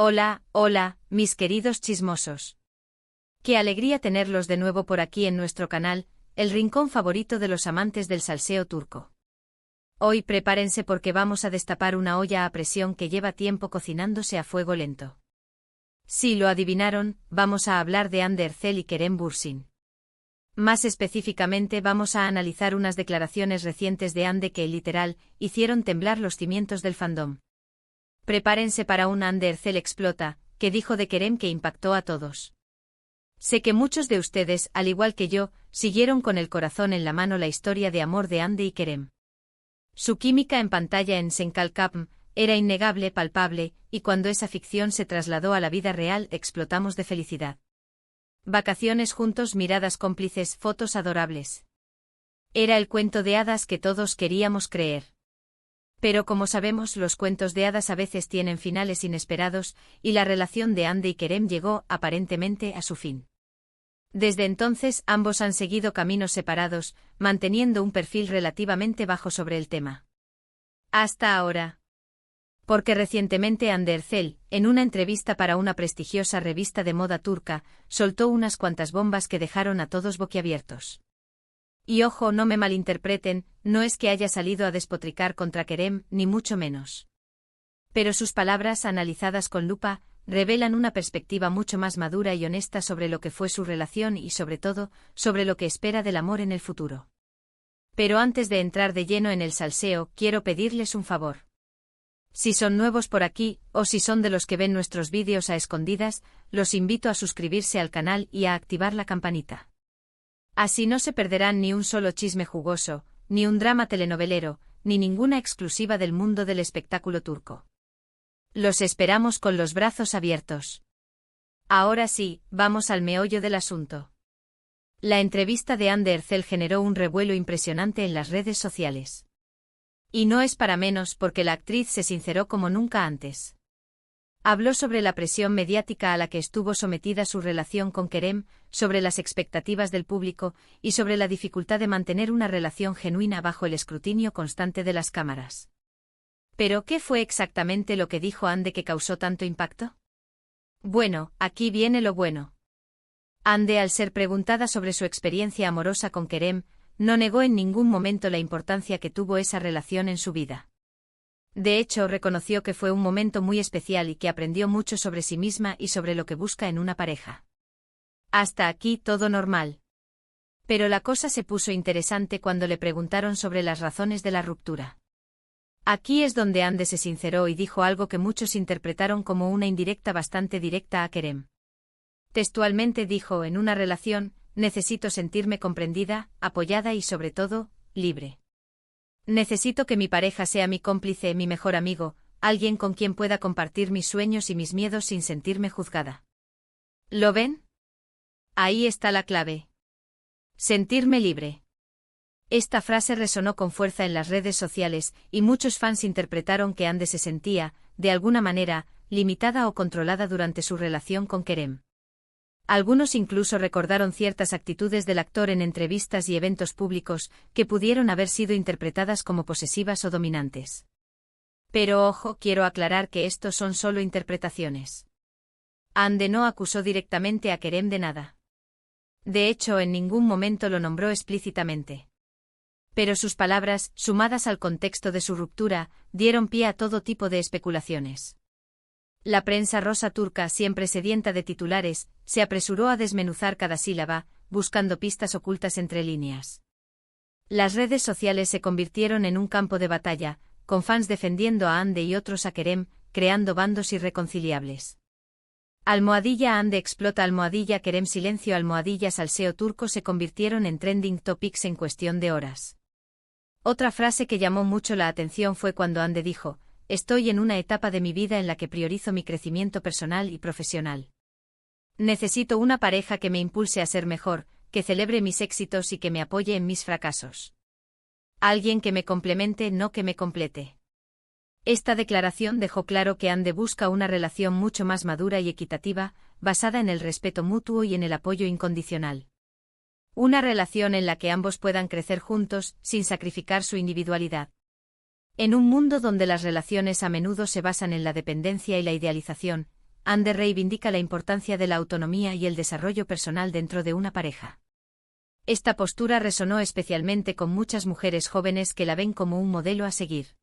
Hola, hola, mis queridos chismosos. Qué alegría tenerlos de nuevo por aquí en nuestro canal, el rincón favorito de los amantes del salseo turco. Hoy prepárense porque vamos a destapar una olla a presión que lleva tiempo cocinándose a fuego lento. Si lo adivinaron, vamos a hablar de Hande Erçel y Kerem Bürsin. Más específicamente vamos a analizar unas declaraciones recientes de Hande que, literal, hicieron temblar los cimientos del fandom. Prepárense para un Hande Erçel explota, que dijo de Kerem que impactó a todos. Sé que muchos de ustedes, al igual que yo, siguieron con el corazón en la mano la historia de amor de Hande y Kerem. Su química en pantalla en Senkalkapm era innegable, palpable, y cuando esa ficción se trasladó a la vida real explotamos de felicidad. Vacaciones juntos, miradas cómplices, fotos adorables. Era el cuento de hadas que todos queríamos creer. Pero como sabemos, los cuentos de hadas a veces tienen finales inesperados, y la relación de Hande y Kerem llegó, aparentemente, a su fin. Desde entonces ambos han seguido caminos separados, manteniendo un perfil relativamente bajo sobre el tema. Hasta ahora. Porque recientemente Hande Erçel, en una entrevista para una prestigiosa revista de moda turca, soltó unas cuantas bombas que dejaron a todos boquiabiertos. Y ojo, no me malinterpreten, no es que haya salido a despotricar contra Kerem, ni mucho menos. Pero sus palabras, analizadas con lupa, revelan una perspectiva mucho más madura y honesta sobre lo que fue su relación y, sobre todo, sobre lo que espera del amor en el futuro. Pero antes de entrar de lleno en el salseo, quiero pedirles un favor. Si son nuevos por aquí, o si son de los que ven nuestros vídeos a escondidas, los invito a suscribirse al canal y a activar la campanita. Así no se perderán ni un solo chisme jugoso, ni un drama telenovelero, ni ninguna exclusiva del mundo del espectáculo turco. Los esperamos con los brazos abiertos. Ahora sí, vamos al meollo del asunto. La entrevista de Hande Erçel generó un revuelo impresionante en las redes sociales. Y no es para menos porque la actriz se sinceró como nunca antes. Habló sobre la presión mediática a la que estuvo sometida su relación con Kerem, sobre las expectativas del público y sobre la dificultad de mantener una relación genuina bajo el escrutinio constante de las cámaras. ¿Pero qué fue exactamente lo que dijo Hande que causó tanto impacto? Bueno, aquí viene lo bueno. Hande, al ser preguntada sobre su experiencia amorosa con Kerem, no negó en ningún momento la importancia que tuvo esa relación en su vida. De hecho, reconoció que fue un momento muy especial y que aprendió mucho sobre sí misma y sobre lo que busca en una pareja. Hasta aquí todo normal. Pero la cosa se puso interesante cuando le preguntaron sobre las razones de la ruptura. Aquí es donde Hande se sinceró y dijo algo que muchos interpretaron como una indirecta bastante directa a Kerem. Textualmente dijo: en una relación, necesito sentirme comprendida, apoyada y sobre todo, libre. Necesito que mi pareja sea mi cómplice, mi mejor amigo, alguien con quien pueda compartir mis sueños y mis miedos sin sentirme juzgada. ¿Lo ven? Ahí está la clave. Sentirme libre. Esta frase resonó con fuerza en las redes sociales y muchos fans interpretaron que Hande se sentía, de alguna manera, limitada o controlada durante su relación con Kerem. Algunos incluso recordaron ciertas actitudes del actor en entrevistas y eventos públicos que pudieron haber sido interpretadas como posesivas o dominantes. Pero ojo, quiero aclarar que estos son solo interpretaciones. Hande no acusó directamente a Kerem de nada. De hecho, en ningún momento lo nombró explícitamente. Pero sus palabras, sumadas al contexto de su ruptura, dieron pie a todo tipo de especulaciones. La prensa rosa turca, siempre sedienta de titulares, se apresuró a desmenuzar cada sílaba, buscando pistas ocultas entre líneas. Las redes sociales se convirtieron en un campo de batalla, con fans defendiendo a Hande y otros a Kerem, creando bandos irreconciliables. Almohadilla Hande explota, almohadilla Kerem silencio, almohadilla salseo turco se convirtieron en trending topics en cuestión de horas. Otra frase que llamó mucho la atención fue cuando Hande dijo: estoy en una etapa de mi vida en la que priorizo mi crecimiento personal y profesional. Necesito una pareja que me impulse a ser mejor, que celebre mis éxitos y que me apoye en mis fracasos. Alguien que me complemente, no que me complete. Esta declaración dejó claro que Hande busca una relación mucho más madura y equitativa, basada en el respeto mutuo y en el apoyo incondicional. Una relación en la que ambos puedan crecer juntos, sin sacrificar su individualidad. En un mundo donde las relaciones a menudo se basan en la dependencia y la idealización, Ande reivindica la importancia de la autonomía y el desarrollo personal dentro de una pareja. Esta postura resonó especialmente con muchas mujeres jóvenes que la ven como un modelo a seguir.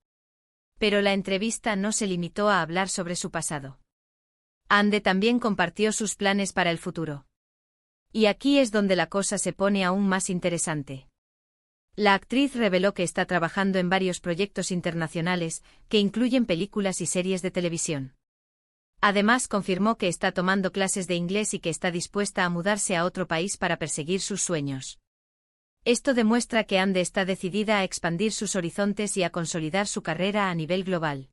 Pero la entrevista no se limitó a hablar sobre su pasado. Ande también compartió sus planes para el futuro. Y aquí es donde la cosa se pone aún más interesante. La actriz reveló que está trabajando en varios proyectos internacionales, que incluyen películas y series de televisión. Además, confirmó que está tomando clases de inglés y que está dispuesta a mudarse a otro país para perseguir sus sueños. Esto demuestra que Ande está decidida a expandir sus horizontes y a consolidar su carrera a nivel global.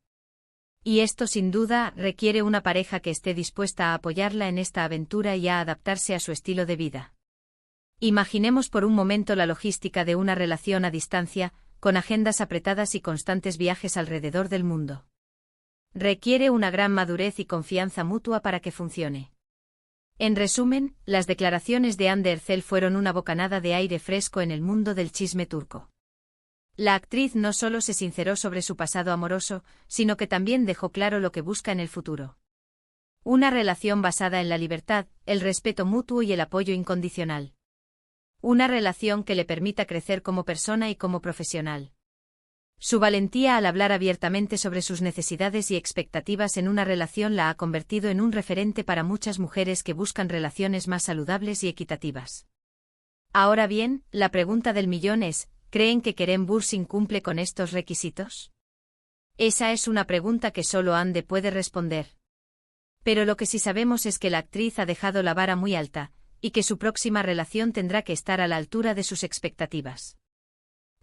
Y esto sin duda requiere una pareja que esté dispuesta a apoyarla en esta aventura y a adaptarse a su estilo de vida. Imaginemos por un momento la logística de una relación a distancia, con agendas apretadas y constantes viajes alrededor del mundo. Requiere una gran madurez y confianza mutua para que funcione. En resumen, las declaraciones de Hande Erçel fueron una bocanada de aire fresco en el mundo del chisme turco. La actriz no solo se sinceró sobre su pasado amoroso, sino que también dejó claro lo que busca en el futuro. Una relación basada en la libertad, el respeto mutuo y el apoyo incondicional. Una relación que le permita crecer como persona y como profesional. Su valentía al hablar abiertamente sobre sus necesidades y expectativas en una relación la ha convertido en un referente para muchas mujeres que buscan relaciones más saludables y equitativas. Ahora bien, la pregunta del millón es, ¿creen que Kerem Bürsin cumple con estos requisitos? Esa es una pregunta que solo Hande puede responder. Pero lo que sí sabemos es que la actriz ha dejado la vara muy alta, y que su próxima relación tendrá que estar a la altura de sus expectativas.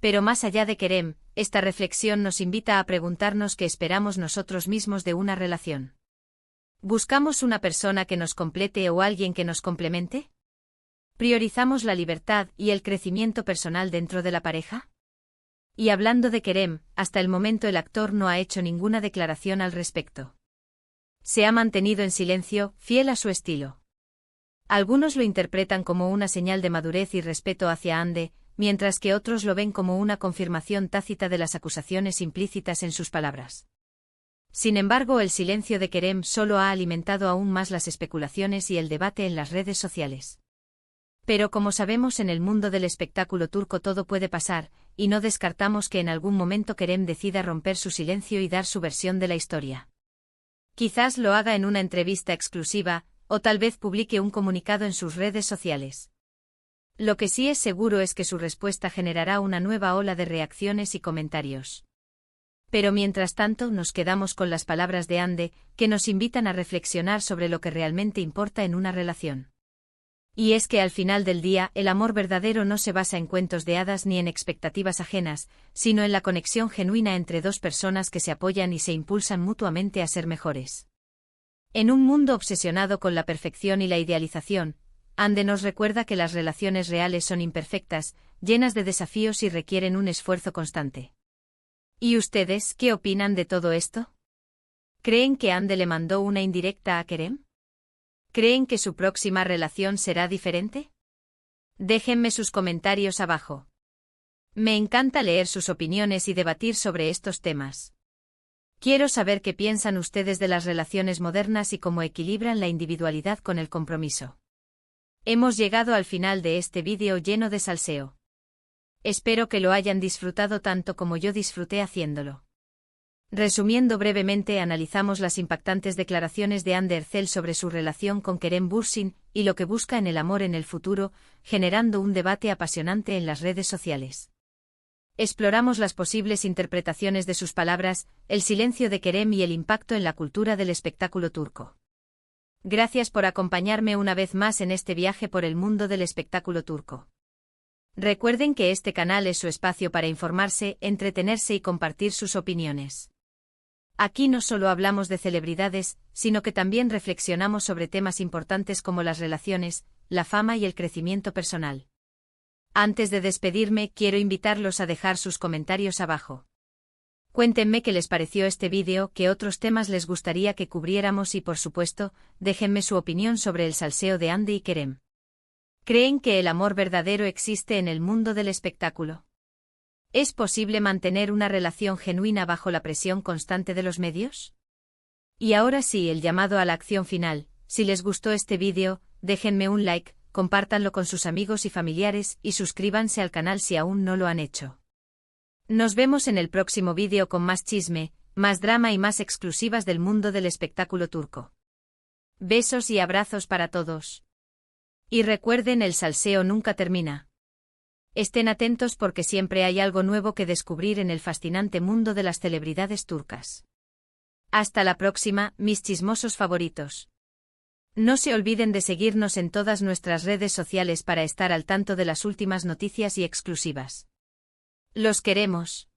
Pero más allá de Kerem, esta reflexión nos invita a preguntarnos qué esperamos nosotros mismos de una relación. ¿Buscamos una persona que nos complete o alguien que nos complemente? ¿Priorizamos la libertad y el crecimiento personal dentro de la pareja? Y hablando de Kerem, hasta el momento el actor no ha hecho ninguna declaración al respecto. Se ha mantenido en silencio, fiel a su estilo. Algunos lo interpretan como una señal de madurez y respeto hacia Hande, mientras que otros lo ven como una confirmación tácita de las acusaciones implícitas en sus palabras. Sin embargo, el silencio de Kerem solo ha alimentado aún más las especulaciones y el debate en las redes sociales. Pero como sabemos, en el mundo del espectáculo turco todo puede pasar, y no descartamos que en algún momento Kerem decida romper su silencio y dar su versión de la historia. Quizás lo haga en una entrevista exclusiva, o tal vez publique un comunicado en sus redes sociales. Lo que sí es seguro es que su respuesta generará una nueva ola de reacciones y comentarios. Pero mientras tanto nos quedamos con las palabras de Hande, que nos invitan a reflexionar sobre lo que realmente importa en una relación. Y es que al final del día, el amor verdadero no se basa en cuentos de hadas ni en expectativas ajenas, sino en la conexión genuina entre dos personas que se apoyan y se impulsan mutuamente a ser mejores. En un mundo obsesionado con la perfección y la idealización, Hande nos recuerda que las relaciones reales son imperfectas, llenas de desafíos y requieren un esfuerzo constante. ¿Y ustedes qué opinan de todo esto? ¿Creen que Hande le mandó una indirecta a Kerem? ¿Creen que su próxima relación será diferente? Déjenme sus comentarios abajo. Me encanta leer sus opiniones y debatir sobre estos temas. Quiero saber qué piensan ustedes de las relaciones modernas y cómo equilibran la individualidad con el compromiso. Hemos llegado al final de este vídeo lleno de salseo. Espero que lo hayan disfrutado tanto como yo disfruté haciéndolo. Resumiendo brevemente, analizamos las impactantes declaraciones de Hande Erçel sobre su relación con Kerem Bürsin y lo que busca en el amor en el futuro, generando un debate apasionante en las redes sociales. Exploramos las posibles interpretaciones de sus palabras, el silencio de Kerem y el impacto en la cultura del espectáculo turco. Gracias por acompañarme una vez más en este viaje por el mundo del espectáculo turco. Recuerden que este canal es su espacio para informarse, entretenerse y compartir sus opiniones. Aquí no solo hablamos de celebridades, sino que también reflexionamos sobre temas importantes como las relaciones, la fama y el crecimiento personal. Antes de despedirme, quiero invitarlos a dejar sus comentarios abajo. Cuéntenme qué les pareció este vídeo, qué otros temas les gustaría que cubriéramos y, por supuesto, déjenme su opinión sobre el salseo de Hande y Kerem. ¿Creen que el amor verdadero existe en el mundo del espectáculo? ¿Es posible mantener una relación genuina bajo la presión constante de los medios? Y ahora sí, el llamado a la acción final. Si les gustó este vídeo, déjenme un like, compártanlo con sus amigos y familiares y suscríbanse al canal si aún no lo han hecho. Nos vemos en el próximo vídeo con más chisme, más drama y más exclusivas del mundo del espectáculo turco. Besos y abrazos para todos. Y recuerden, el salseo nunca termina. Estén atentos porque siempre hay algo nuevo que descubrir en el fascinante mundo de las celebridades turcas. Hasta la próxima, mis chismosos favoritos. No se olviden de seguirnos en todas nuestras redes sociales para estar al tanto de las últimas noticias y exclusivas. Los queremos.